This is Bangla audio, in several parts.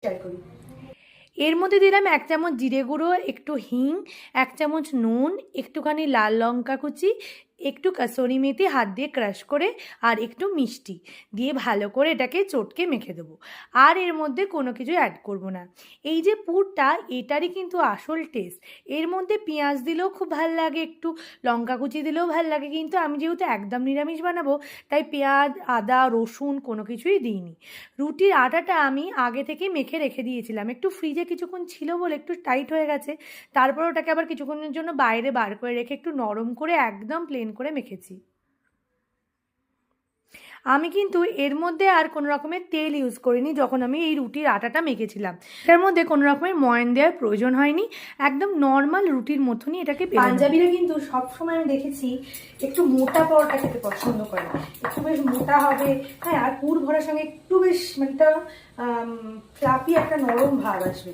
শেয়ার করি। এর মধ্যে দিলাম 1 চামচ জিরে গুঁড়ো, একটু হিং, 1 চামচ নুন, একটুখানি লাল লঙ্কা কুচি, একটু কাসুরি মেথি হাত দিয়ে ক্রাশ করে, আর একটু মিষ্টি দিয়ে ভালো করে এটাকে চটকে মেখে দেবো। আর এর মধ্যে কোনো কিছু অ্যাড করব না। এই যে পুরটা, এটারই কিন্তু আসল টেস্ট। এর মধ্যে পেঁয়াজ দিলেও খুব ভাল লাগে, একটু লঙ্কা কুচি দিলেও ভাল লাগে, কিন্তু আমি যেহেতু একদম নিরামিষ বানাবো তাই পেঁয়াজ, আদা, রসুন কোনো কিছুই দিইনি। রুটির আটাটা আমি আগে থেকে মেখে রেখে দিয়েছিলাম, একটু ফ্রিজে কিছুক্ষণ ছিল বলে একটু টাইট হয়ে গেছে। তারপর ওটাকে আবার কিছুক্ষণের জন্য বাইরে বার করে রেখে একটু নরম করে একদম প্লেন করে মেখেছি। আমি কিন্তু এর মধ্যে আর কোনো রকমের তেল ইউজ করিনি যখন আমি এই রুটির আটাটা মেখেছিলাম। এর মধ্যে কোনো রকমের ময়ান দেওয়ার প্রয়োজন হয়নি, একদম নর্মাল রুটির মতনই এটাকে। পাঞ্জাবিরা কিন্তু সবসময় আমি দেখেছি একটু মোটা পরোটা খেতে পছন্দ করে, একটু বেশ মোটা হবে, হ্যাঁ, আর পুর ভরার সঙ্গে একটু বেশ মানে ফ্লাফি একটা নরম ভাব আসবে।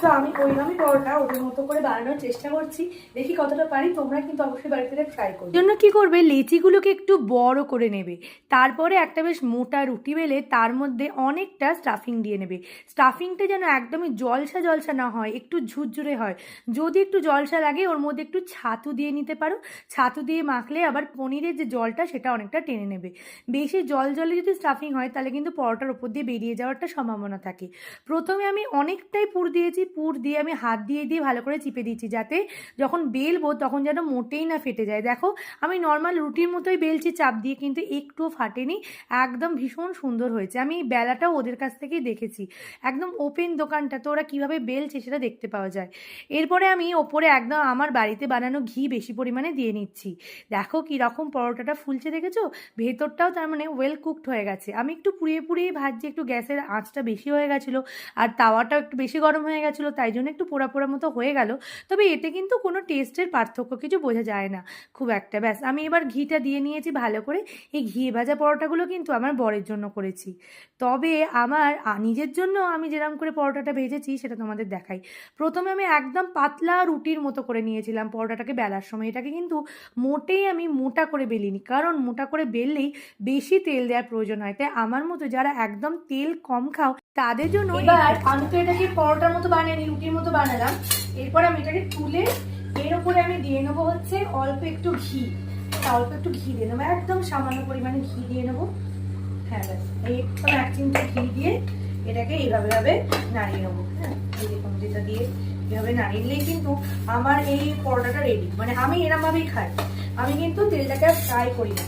তো আমি ওইভাবেই পরোটা ওদের মতো করে বানানোর চেষ্টা করছি, দেখি কতটা পারি। তোমরা কিন্তু অবশ্যই বাড়িতে ট্রাই করবে। জন্য কি করবে, লেচিগুলোকে একটু বড় করে নেবে, তারপরে একটা বেশ মোটা রুটি বেলে তার মধ্যে অনেকটা স্টাফিং দিয়ে নেবে। স্টাফিংটা যেন একদমই জলসা জলসা না হয়, একটু ঝুরঝুরে হয়। যদি একটু জলসা লাগে ওর মধ্যে একটু ছাতু দিয়ে নিতে পারো, ছাতু দিয়ে মাখলে আবার পনিরের যে জলটা সেটা অনেকটা টেনে নেবে। বেশি জল জলে যদি স্টাফিং হয় তাহলে কিন্তু পরোটার উপর দিয়ে বেরিয়ে যাওয়ার একটা সম্ভাবনা থাকে। প্রথমে আমি অনেকটাই পুর দিয়েছি, পুর দিয়ে আমি হাত দিয়ে দিয়ে ভালো করে চিপে দিচ্ছি, যাতে যখন বেলবো তখন যেন মোটেই না ফেটে যায়। দেখো আমি নর্মাল রুটির মতোই বেলছি চাপ দিয়ে, কিন্তু একটুও ফাটেনি, একদম ভীষণ সুন্দর হয়েছে। আমি বেলাটাও ওদের কাছ থেকেই দেখেছি, একদম ওপেন দোকানটা, তো ওরা কীভাবে বেলছে সেটা দেখতে পাওয়া যায়। এরপরে আমি ওপরে একদম আমার বাড়িতে বানানো ঘি বেশি পরিমাণে দিয়ে নিচ্ছি। দেখো কীরকম পরোটাটা ফুলছে, দেখেছো? ভেতরটাও তার মানে ওয়েল কুকড হয়ে গেছে। আমি একটু পুড়িয়ে পুড়িয়ে ভাজছি, একটু গ্যাসের আঁচটা বেশি হয়ে গেছিলো আর তাওয়াটাও একটু বেশি গরম হয়ে গেছিলো, তাই জন্য একটু পোড়া পোড়া মতো হয়ে গেল। তবে এতে কিন্তু কোনো টেস্টের পার্থক্য কিছু বোঝা যায় না খুব একটা। ব্যাস আমি এবার ঘিটা দিয়ে নিয়েছি ভালো করে। এই ঘি ভাজা পরোটাগুলো কিন্তু আমার বরের জন্য করেছি, তবে আমার নিজের জন্য আমি যেরকম করে পরোটাটা ভেজেছি সেটা তোমাদের দেখাই। প্রথমে আমি একদম পাতলা রুটির মতো করে নিয়েছিলাম পরোটাটাকে বেলার সময়। এটাকে কিন্তু মোটেই আমি মোটা করে বেলিনি, কারণ মোটা করে বেললেই বেশি তেল দেওয়ার প্রয়োজন হয়। তাই আমার মতো যারা একদম তেল কম খাও তাদের জন্য এবার আমি তো এটাকে পরোটার মতো বানাইনি, রুটির মতো বানালাম। এরপর আমি এটাকে তুলে এর উপরে আমি দিয়ে নেবো হচ্ছে অল্প একটু ঘি। অল্প একটু ঘি দিয়ে নেবো, একদম সামান্য পরিমাণে ঘি দিয়ে নেবো। হ্যাঁ, ব্যাস একদম 1 চিমটি ঘি দিয়ে এটাকে এইভাবে নাড়িয়ে নেবো। হ্যাঁ, এই দেখুন যেটা দিয়ে এভাবে নাড়িয়ে নিলেই কিন্তু আমার এই পরোটাটা রেডি। মানে আমি এরমভাবেই খাই, আমি কিন্তু তেলটাকে ফ্রাই করি না।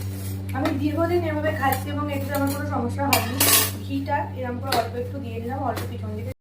আমি দীর্ঘদিন এভাবে খাচ্ছি এবং এতে আমার কোনো সমস্যা হয়নি। ঘিটা এরকম করে অল্প একটু দিয়ে নিলাম, অল্প পিছন দিকে